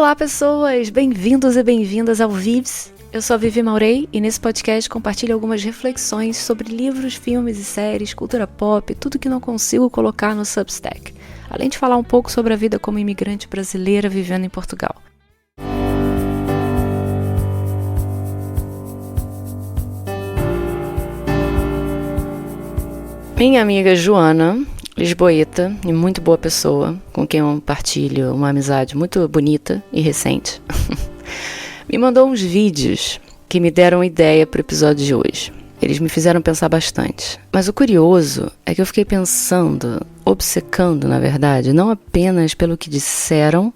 Olá pessoas, bem-vindos e bem-vindas ao Vives. Eu sou a Vivi Maurei e nesse podcast compartilho algumas reflexões sobre livros, filmes e séries, cultura pop, tudo que não consigo colocar no Substack. Além de falar um pouco sobre a vida como imigrante brasileira vivendo em Portugal. Minha amiga Joana, lisboeta e muito boa pessoa, com quem eu partilho uma amizade muito bonita e recente, me mandou uns vídeos que me deram ideia para o episódio de hoje. Eles me fizeram pensar bastante. Mas o curioso é que eu fiquei pensando, obcecando, na verdade, não apenas pelo que disseram,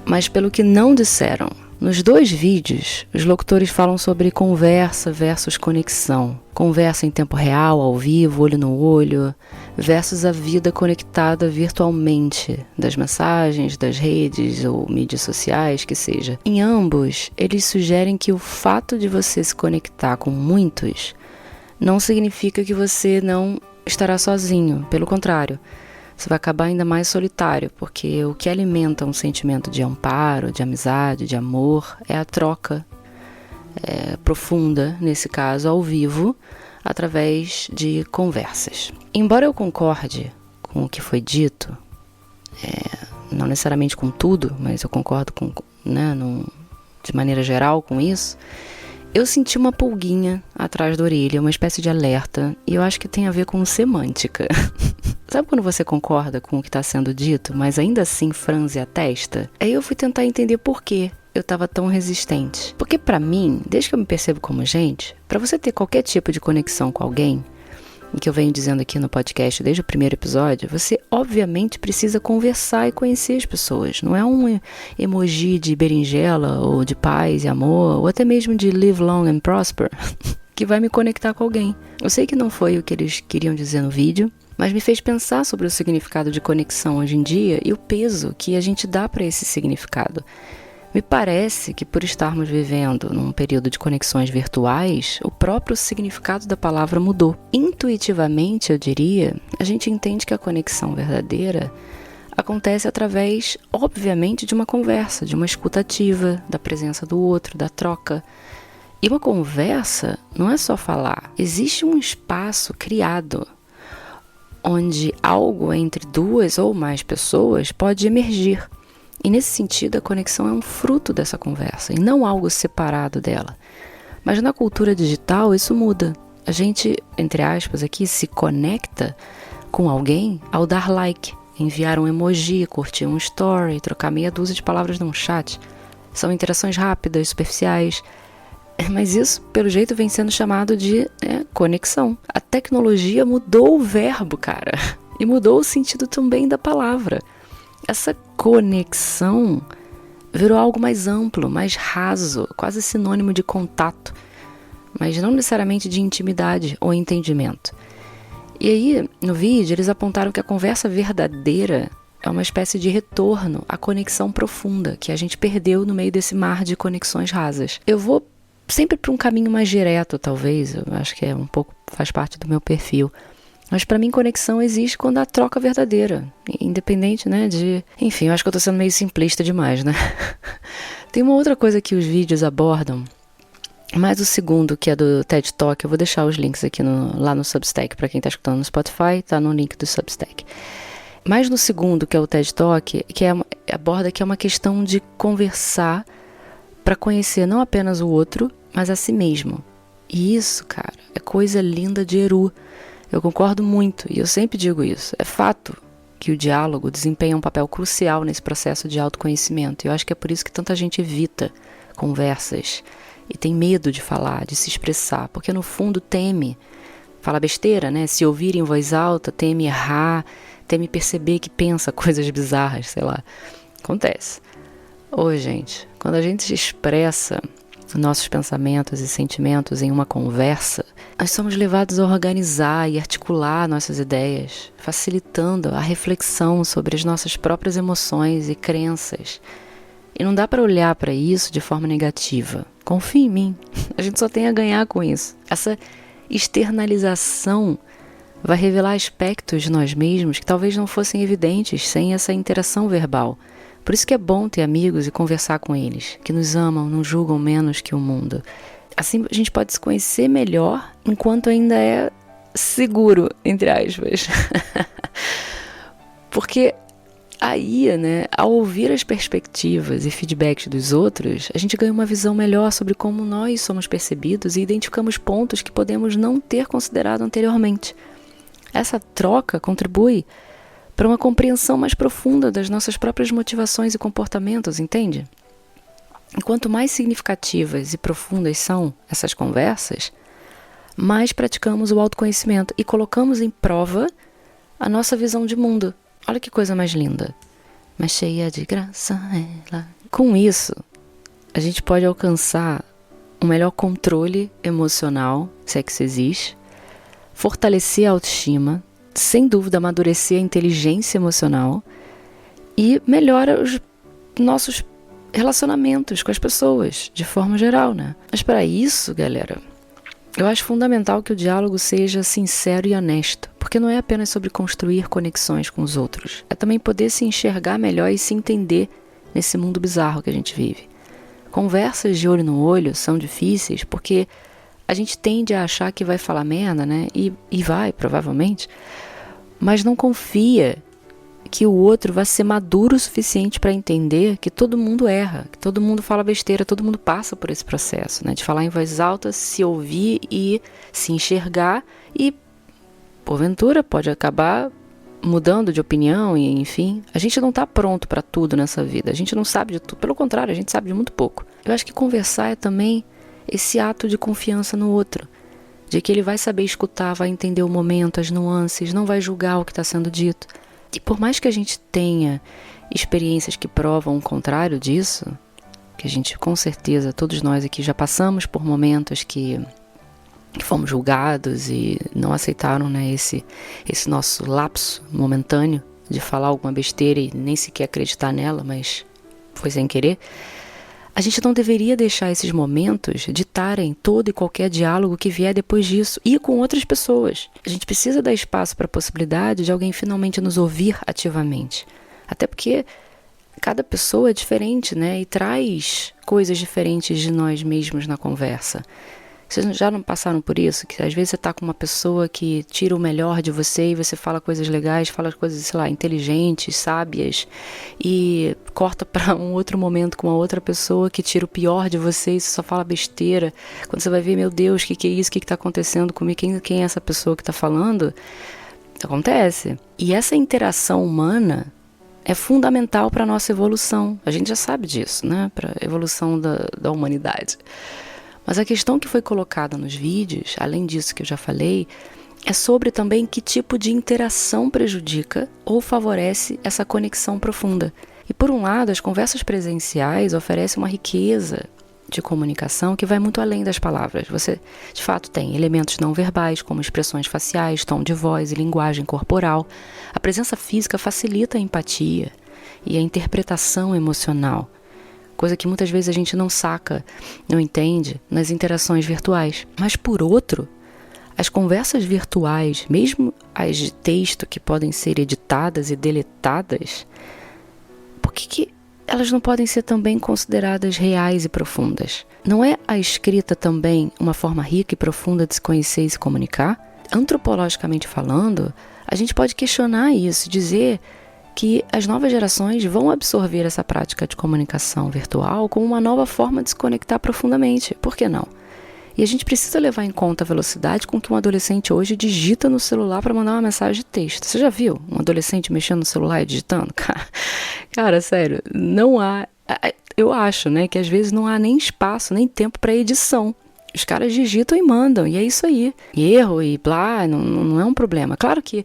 mas pelo que não disseram. Nos dois vídeos, os locutores falam sobre conversa versus conexão. Conversa em tempo real, ao vivo, olho no olho, versus a vida conectada virtualmente, das mensagens, das redes ou mídias sociais, que seja. Em ambos, eles sugerem que o fato de você se conectar com muitos não significa que você não estará sozinho. Pelo contrário, você vai acabar ainda mais solitário, porque o que alimenta um sentimento de amparo, de amizade, de amor, é a troca profunda, nesse caso, ao vivo, através de conversas. Embora eu concorde com o que foi dito, não necessariamente com tudo, mas eu concordo de maneira geral com isso, eu senti uma pulguinha atrás da orelha, uma espécie de alerta, e eu acho que tem a ver com semântica. Sabe quando você concorda com o que está sendo dito, mas ainda assim franze a testa? Aí eu fui tentar entender por quê eu estava tão resistente. Porque pra mim, desde que eu me percebo como gente, pra você ter qualquer tipo de conexão com alguém, o que eu venho dizendo aqui no podcast desde o primeiro episódio, você obviamente precisa conversar e conhecer as pessoas. Não é um emoji de berinjela ou de paz e amor, ou até mesmo de live long and prosper, que vai me conectar com alguém. Eu sei que não foi o que eles queriam dizer no vídeo, mas me fez pensar sobre o significado de conexão hoje em dia e o peso que a gente dá para esse significado. Me parece que por estarmos vivendo num período de conexões virtuais, o próprio significado da palavra mudou. Intuitivamente, eu diria, a gente entende que a conexão verdadeira acontece através, obviamente, de uma conversa, de uma escuta ativa, da presença do outro, da troca. E uma conversa não é só falar, existe um espaço criado onde algo entre duas ou mais pessoas pode emergir. E nesse sentido, a conexão é um fruto dessa conversa e não algo separado dela. Mas na cultura digital isso muda. A gente, entre aspas aqui, se conecta com alguém ao dar like, enviar um emoji, curtir um story, trocar meia dúzia de palavras num chat. São interações rápidas, superficiais. Mas isso, pelo jeito, vem sendo chamado de conexão. A tecnologia mudou o verbo, cara. E mudou o sentido também da palavra. Essa conexão virou algo mais amplo, mais raso, quase sinônimo de contato, mas não necessariamente de intimidade ou entendimento. E aí, no vídeo, eles apontaram que a conversa verdadeira é uma espécie de retorno à conexão profunda que a gente perdeu no meio desse mar de conexões rasas. Eu vou sempre para um caminho mais direto, talvez, eu acho que faz parte do meu perfil. Mas para mim, conexão existe quando há troca verdadeira, independente, Enfim, eu acho que eu tô sendo meio simplista demais, Tem uma outra coisa que os vídeos abordam, mais o segundo, que é do TED Talk, eu vou deixar os links aqui lá no Substack, para quem tá escutando no Spotify, tá no link do Substack. Mas no segundo, que é o TED Talk, aborda que é uma questão de conversar para conhecer não apenas o outro, mas a si mesmo. E isso, cara, é coisa linda de Eru. Eu concordo muito, e eu sempre digo isso. É fato que o diálogo desempenha um papel crucial nesse processo de autoconhecimento. E eu acho que é por isso que tanta gente evita conversas e tem medo de falar, de se expressar, porque no fundo teme falar besteira, Se ouvir em voz alta, teme errar, teme perceber que pensa coisas bizarras, sei lá. Acontece. Gente, quando a gente se expressa nossos pensamentos e sentimentos em uma conversa, nós somos levados a organizar e articular nossas ideias, facilitando a reflexão sobre as nossas próprias emoções e crenças. E não dá para olhar para isso de forma negativa. Confie em mim, a gente só tem a ganhar com isso. Essa externalização vai revelar aspectos de nós mesmos que talvez não fossem evidentes sem essa interação verbal. Por isso que é bom ter amigos e conversar com eles, que nos amam, não julgam menos que o mundo. Assim a gente pode se conhecer melhor enquanto ainda é seguro, entre aspas. Porque aí, né, ao ouvir as perspectivas e feedbacks dos outros, a gente ganha uma visão melhor sobre como nós somos percebidos e identificamos pontos que podemos não ter considerado anteriormente. Essa troca contribui para uma compreensão mais profunda das nossas próprias motivações e comportamentos, entende? E quanto mais significativas e profundas são essas conversas, mais praticamos o autoconhecimento e colocamos em prova a nossa visão de mundo. Olha que coisa mais linda. Mas cheia de graça ela. Com isso, a gente pode alcançar um melhor controle emocional, se é que isso existe, fortalecer a autoestima, sem dúvida amadurecer a inteligência emocional e melhora os nossos relacionamentos com as pessoas, de forma geral, né? Mas para isso, galera, eu acho fundamental que o diálogo seja sincero e honesto, porque não é apenas sobre construir conexões com os outros, é também poder se enxergar melhor e se entender nesse mundo bizarro que a gente vive. Conversas de olho no olho são difíceis porque a gente tende a achar que vai falar merda, né? E vai, provavelmente, mas não confia que o outro vai ser maduro o suficiente para entender que todo mundo erra, que todo mundo fala besteira, todo mundo passa por esse processo, né? De falar em voz alta, se ouvir e se enxergar e, porventura, pode acabar mudando de opinião e, enfim. A gente não está pronto para tudo nessa vida, a gente não sabe de tudo, pelo contrário, a gente sabe de muito pouco. Eu acho que conversar é também esse ato de confiança no outro, de que ele vai saber escutar, vai entender o momento, as nuances, não vai julgar o que está sendo dito. E por mais que a gente tenha experiências que provam o contrário disso, que a gente, com certeza, todos nós aqui já passamos por momentos que fomos julgados e não aceitaram, né, esse nosso lapso momentâneo de falar alguma besteira e nem sequer acreditar nela, mas foi sem querer. A gente não deveria deixar esses momentos ditarem todo e qualquer diálogo que vier depois disso e com outras pessoas. A gente precisa dar espaço para a possibilidade de alguém finalmente nos ouvir ativamente. Até porque cada pessoa é diferente, né? E traz coisas diferentes de nós mesmos na conversa. Vocês já não passaram por isso? Que às vezes você está com uma pessoa que tira o melhor de você e você fala coisas legais, fala coisas, sei lá, inteligentes, sábias, e corta para um outro momento com uma outra pessoa que tira o pior de você e você só fala besteira. Quando você vai ver, meu Deus, o que é isso? O que está acontecendo comigo? Quem é essa pessoa que está falando? Acontece. E essa interação humana é fundamental para a nossa evolução. A gente já sabe disso, né? Para a evolução da humanidade. Mas a questão que foi colocada nos vídeos, além disso que eu já falei, é sobre também que tipo de interação prejudica ou favorece essa conexão profunda. E por um lado, as conversas presenciais oferecem uma riqueza de comunicação que vai muito além das palavras. Você, de fato, tem elementos não verbais, como expressões faciais, tom de voz e linguagem corporal. A presença física facilita a empatia e a interpretação emocional, coisa que muitas vezes a gente não saca, não entende nas interações virtuais. Mas por outro, as conversas virtuais, mesmo as de texto que podem ser editadas e deletadas, por que elas não podem ser também consideradas reais e profundas? Não é a escrita também uma forma rica e profunda de se conhecer e se comunicar? Antropologicamente falando, a gente pode questionar isso, dizer que as novas gerações vão absorver essa prática de comunicação virtual como uma nova forma de se conectar profundamente. Por que não? E a gente precisa levar em conta a velocidade com que um adolescente hoje digita no celular para mandar uma mensagem de texto. Você já viu um adolescente mexendo no celular e digitando? Cara, sério, não há... Eu acho, né, que às vezes não há nem espaço, nem tempo para edição. Os caras digitam e mandam, e é isso aí. E erro e blá, não é um problema. Claro que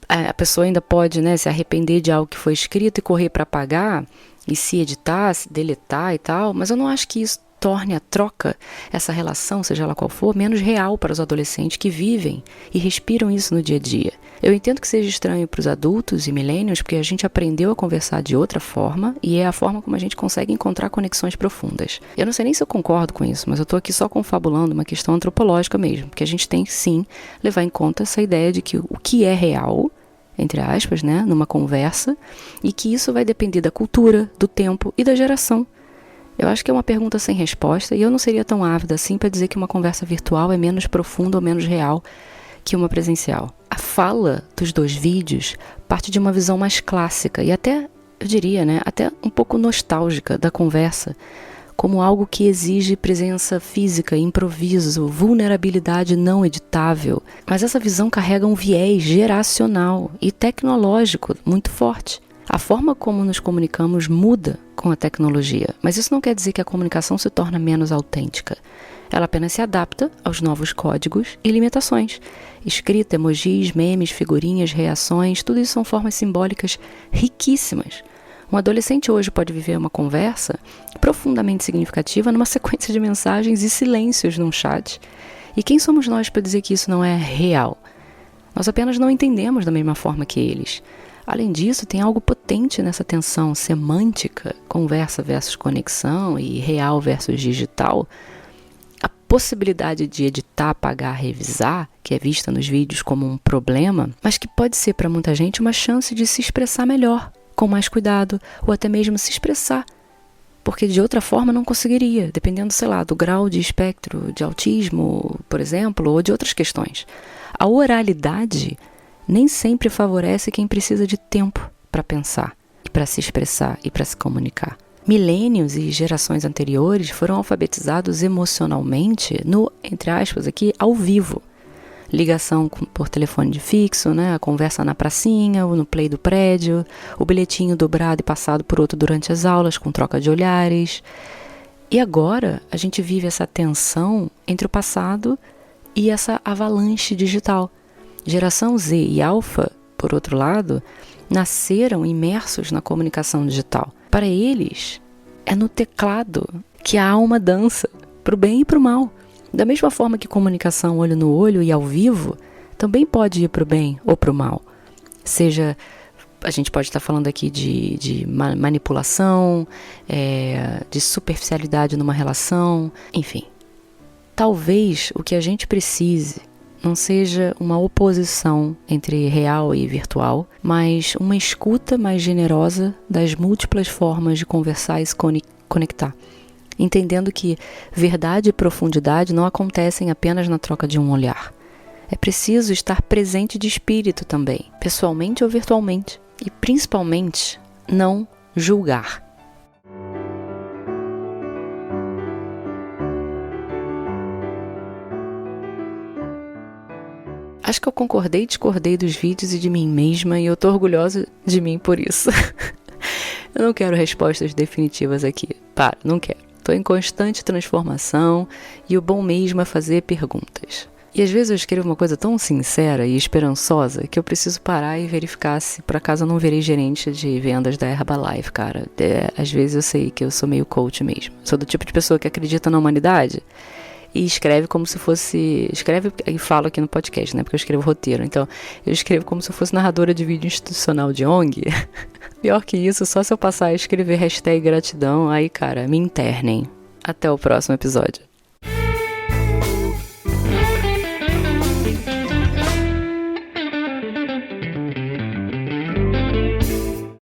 a pessoa ainda pode, né, se arrepender de algo que foi escrito e correr para apagar, e se editar, se deletar e tal, mas eu não acho que isso torne a troca, essa relação, seja ela qual for, menos real para os adolescentes que vivem e respiram isso no dia a dia. Eu entendo que seja estranho para os adultos e millennials, porque a gente aprendeu a conversar de outra forma e é a forma como a gente consegue encontrar conexões profundas. Eu não sei nem se eu concordo com isso, mas eu estou aqui só confabulando uma questão antropológica mesmo, porque a gente tem sim levar em conta essa ideia de que o que é real entre aspas, né, numa conversa, e que isso vai depender da cultura, do tempo e da geração. Eu acho que é uma pergunta sem resposta e eu não seria tão ávida assim para dizer que uma conversa virtual é menos profunda ou menos real que uma presencial. A fala dos 2 vídeos parte de uma visão mais clássica e até, eu diria, né, até um pouco nostálgica da conversa, como algo que exige presença física, improviso, vulnerabilidade não editável. Mas essa visão carrega um viés geracional e tecnológico muito forte. A forma como nos comunicamos muda com a tecnologia, mas isso não quer dizer que a comunicação se torna menos autêntica. Ela apenas se adapta aos novos códigos e limitações. Escrita, emojis, memes, figurinhas, reações, tudo isso são formas simbólicas riquíssimas. Um adolescente hoje pode viver uma conversa profundamente significativa numa sequência de mensagens e silêncios num chat. E quem somos nós para dizer que isso não é real? Nós apenas não entendemos da mesma forma que eles. Além disso, tem algo potente nessa tensão semântica, conversa versus conexão e real versus digital. A possibilidade de editar, apagar, revisar, que é vista nos vídeos como um problema, mas que pode ser para muita gente uma chance de se expressar melhor, com mais cuidado, ou até mesmo se expressar, porque de outra forma não conseguiria, dependendo, sei lá, do grau de espectro de autismo, por exemplo, ou de outras questões. A oralidade nem sempre favorece quem precisa de tempo para pensar, e para se expressar e para se comunicar. Milênios e gerações anteriores foram alfabetizados emocionalmente no, entre aspas aqui, ao vivo. Ligação por telefone de fixo, né? A conversa na pracinha, ou no play do prédio, o bilhetinho dobrado e passado por outro durante as aulas, com troca de olhares. E agora a gente vive essa tensão entre o passado e essa avalanche digital. Geração Z e Alpha, por outro lado, nasceram imersos na comunicação digital. Para eles, é no teclado que a alma dança, para o bem e para o mal. Da mesma forma que comunicação olho no olho e ao vivo, também pode ir para o bem ou para o mal. Seja, a gente pode estar falando aqui de manipulação, de superficialidade numa relação, enfim. Talvez o que a gente precise não seja uma oposição entre real e virtual, mas uma escuta mais generosa das múltiplas formas de conversar e se conectar. Entendendo que verdade e profundidade não acontecem apenas na troca de um olhar. É preciso estar presente de espírito também, pessoalmente ou virtualmente. E principalmente, não julgar. Acho que eu concordei e discordei dos vídeos e de mim mesma e eu tô orgulhosa de mim por isso. Eu não quero respostas definitivas aqui. Não quero. Estou em constante transformação e o bom mesmo é fazer perguntas. E às vezes eu escrevo uma coisa tão sincera e esperançosa que eu preciso parar e verificar se por acaso eu não virei gerente de vendas da Herbalife, cara. Às vezes eu sei que eu sou meio coach mesmo. Sou do tipo de pessoa que acredita na humanidade e escreve como se fosse... Escreve e falo aqui no podcast, né? Porque eu escrevo roteiro. Então, eu escrevo como se eu fosse narradora de vídeo institucional de ONG. Pior que isso, só se eu passar a escrever #gratidão, aí, cara, me internem. Até o próximo episódio.